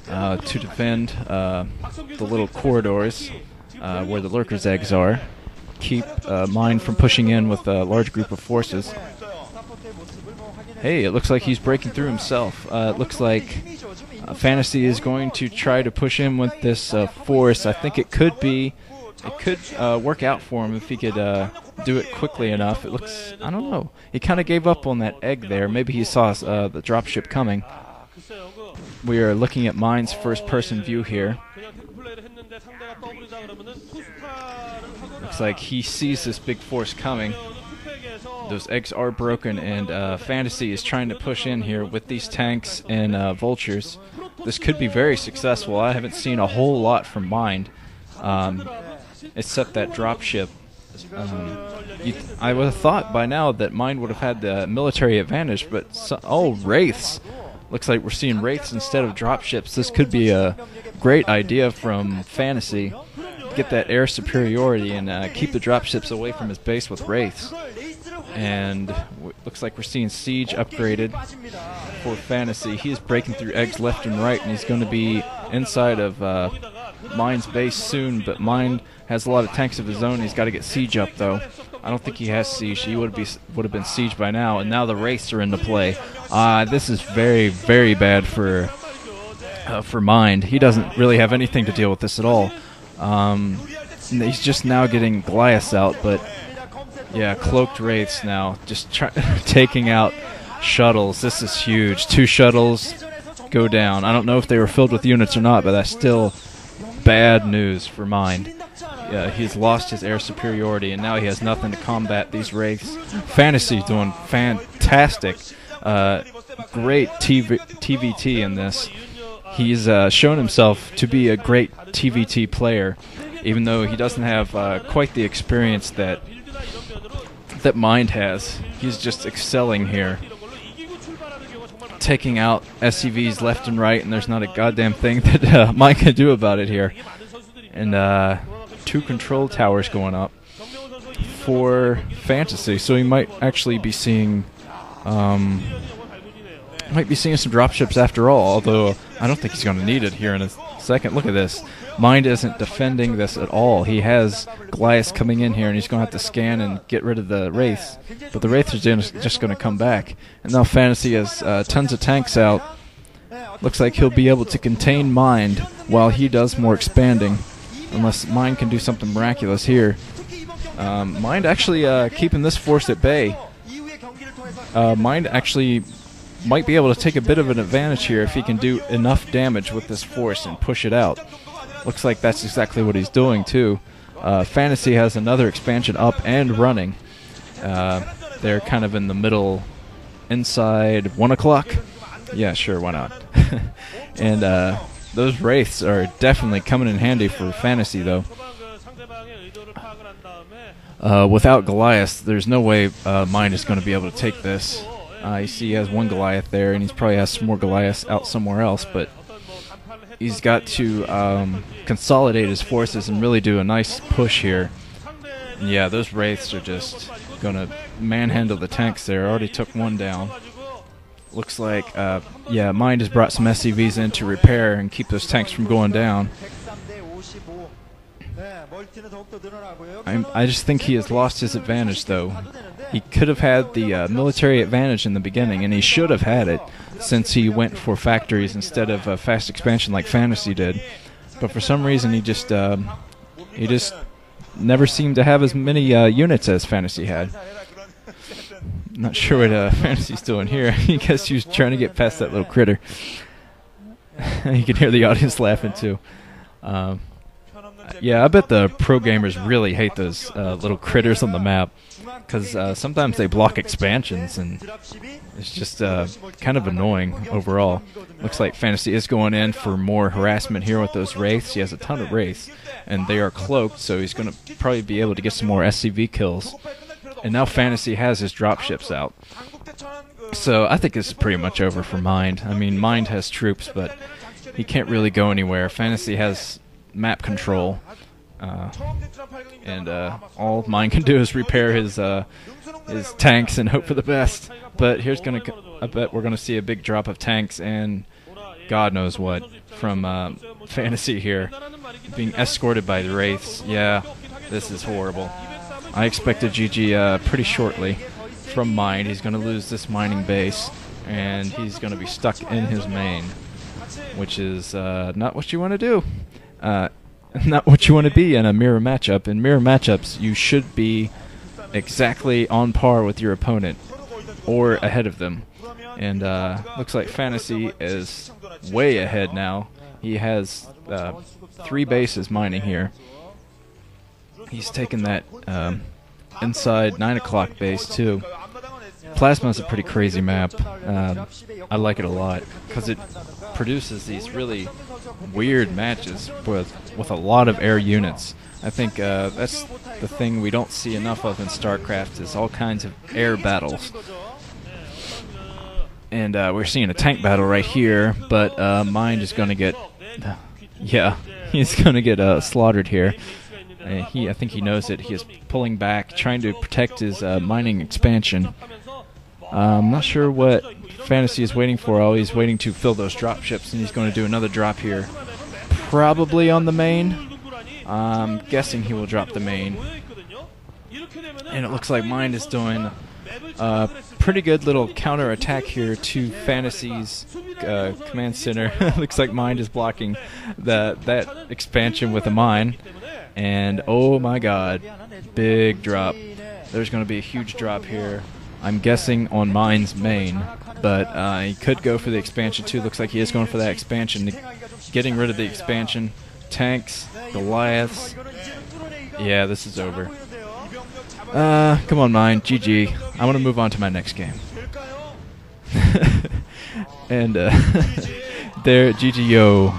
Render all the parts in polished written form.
to defend the little corridors where the lurkers' eggs are. Keep Mind from pushing in with a large group of forces. Hey, it looks like he's breaking through himself. It looks like Fantasy is going to try to push in with this force. I think it could work out for him if he could do it quickly enough. It looks, I don't know. He kind of gave up on that egg there. Maybe he saw the dropship coming. We are looking at Mind's first-person view here. Looks like he sees this big force coming. Those eggs are broken, and Fantasy is trying to push in here with these tanks and vultures. This could be very successful. I haven't seen a whole lot from Mind, except that dropship. I would have thought by now that Mind would have had the military advantage, but oh, Wraiths. Looks like we're seeing Wraiths instead of dropships. This could be a great idea from Fantasy. Get that air superiority and keep the dropships away from his base with Wraiths. And looks like we're seeing Siege upgraded for Fantasy. He's breaking through eggs left and right, and he's going to be inside of Mind's base soon, but Mind has a lot of tanks of his own. He's got to get Siege up, though. I don't think he has Siege. He would have been Siege by now, and now the Wraiths are into play. This is very, very bad for Mind. He doesn't really have anything to deal with this at all. He's just now getting Goliaths out, but yeah, cloaked Wraiths now, just taking out shuttles. This is huge. 2 shuttles go down. I don't know if they were filled with units or not, but that's still bad news for Mind. He's lost his air superiority, and now he has nothing to combat these Wraiths. Fantasy doing fantastic. Great TVT in this. He's shown himself to be a great TVT player, even though he doesn't have quite the experience that Mind has. He's just excelling here, taking out SCVs left and right, and there's not a goddamn thing that Mind can do about it here. And 2 control towers going up for Fantasy, so he might actually be seeing some dropships after all, although I don't think he's going to need it here in a second. Look at this. Mind isn't defending this at all. He has Goliaths coming in here, and he's going to have to scan and get rid of the Wraiths. But the Wraiths are just going to come back. And now Fantasy has tons of tanks out. Looks like he'll be able to contain Mind while he does more expanding, unless Mind can do something miraculous here. Mind actually keeping this force at bay. Mind actually might be able to take a bit of an advantage here if he can do enough damage with this force and push it out. Looks like that's exactly what he's doing too. Fantasy has another expansion up and running. They're kind of in the middle, inside 1 o'clock. Yeah, sure, why not? And those Wraiths are definitely coming in handy for Fantasy, though. Without Goliath, there's no way Mind is going to be able to take this. You see he has 1 Goliath there, and he probably has some more Goliaths out somewhere else, but he's got to consolidate his forces and really do a nice push here. And yeah, those Wraiths are just going to manhandle the tanks there. Already took 1 down. Looks like, yeah, Mind has brought some SCVs in to repair and keep those tanks from going down. I just think he has lost his advantage, though. He could have had the military advantage in the beginning, and he should have had it, since he went for factories instead of fast expansion like Fantasy did. But for some reason, he just never seemed to have as many units as Fantasy had. Not sure what Fantasy's doing here. I guess he was trying to get past that little critter. You can hear the audience laughing too. Yeah, I bet the pro gamers really hate those little critters on the map, because sometimes they block expansions, and it's just kind of annoying overall. Looks like Fantasy is going in for more harassment here with those Wraiths. He has a ton of Wraiths, and they are cloaked, so he's going to probably be able to get some more SCV kills. And now Fantasy has his dropships out. So I think this is pretty much over for Mind. I mean, Mind has troops, but he can't really go anywhere. Fantasy has map control, and all Mind can do is repair his tanks and hope for the best. But here's I bet we're gonna see a big drop of tanks, and God knows what from Fantasy here. Being escorted by the Wraiths. Yeah, this is horrible. I expected GG pretty shortly from Mind. He's going to lose this mining base, and he's going to be stuck in his main, which is not what you want to do. Not what you want to be in a mirror matchup. In mirror matchups, you should be exactly on par with your opponent or ahead of them. And looks like Fantasy is way ahead now. He has 3 bases mining here. He's taken that inside 9 o'clock base too. Plasma's a pretty crazy map. I like it a lot because it produces these really weird matches with a lot of air units. I think that's the thing we don't see enough of in StarCraft is all kinds of air battles. And we're seeing a tank battle right here, but Mind is going to get... yeah, he's going to get slaughtered here. I think he knows it. He is pulling back, trying to protect his mining expansion. I'm not sure what Fantasy is waiting for. Oh, he's waiting to fill those drop ships, and he's going to do another drop here. Probably on the main. I'm guessing he will drop the main. And it looks like Mind is doing a pretty good little counter attack here to Fantasy's command center. Looks like Mind is blocking that expansion with a mine. And oh my god, big drop. There's going to be a huge drop here. I'm guessing on Mind's main, but he could go for the expansion too. Looks like he is going for that expansion, getting rid of the expansion. Tanks, Goliaths. Yeah, this is over. Come on, Mind. GG. I want to move on to my next game. And there, GGO.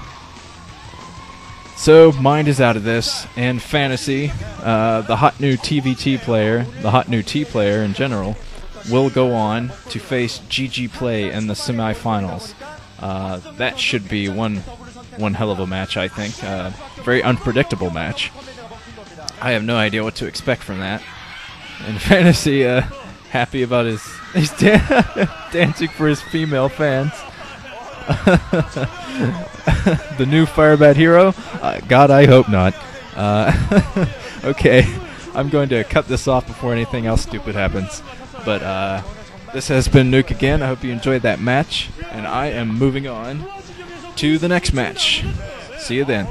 So, Mind is out of this, and Fantasy, the hot new TVT player, the hot new T player in general, will go on to face GG Play in the semifinals. That should be one hell of a match, I think. Very unpredictable match. I have no idea what to expect from that. And Fantasy, happy about he's dancing for his female fans. The new Firebat hero? God, I hope not. Okay, I'm going to cut this off before anything else stupid happens. But this has been Nuke again. I hope you enjoyed that match. And I am moving on to the next match. See you then.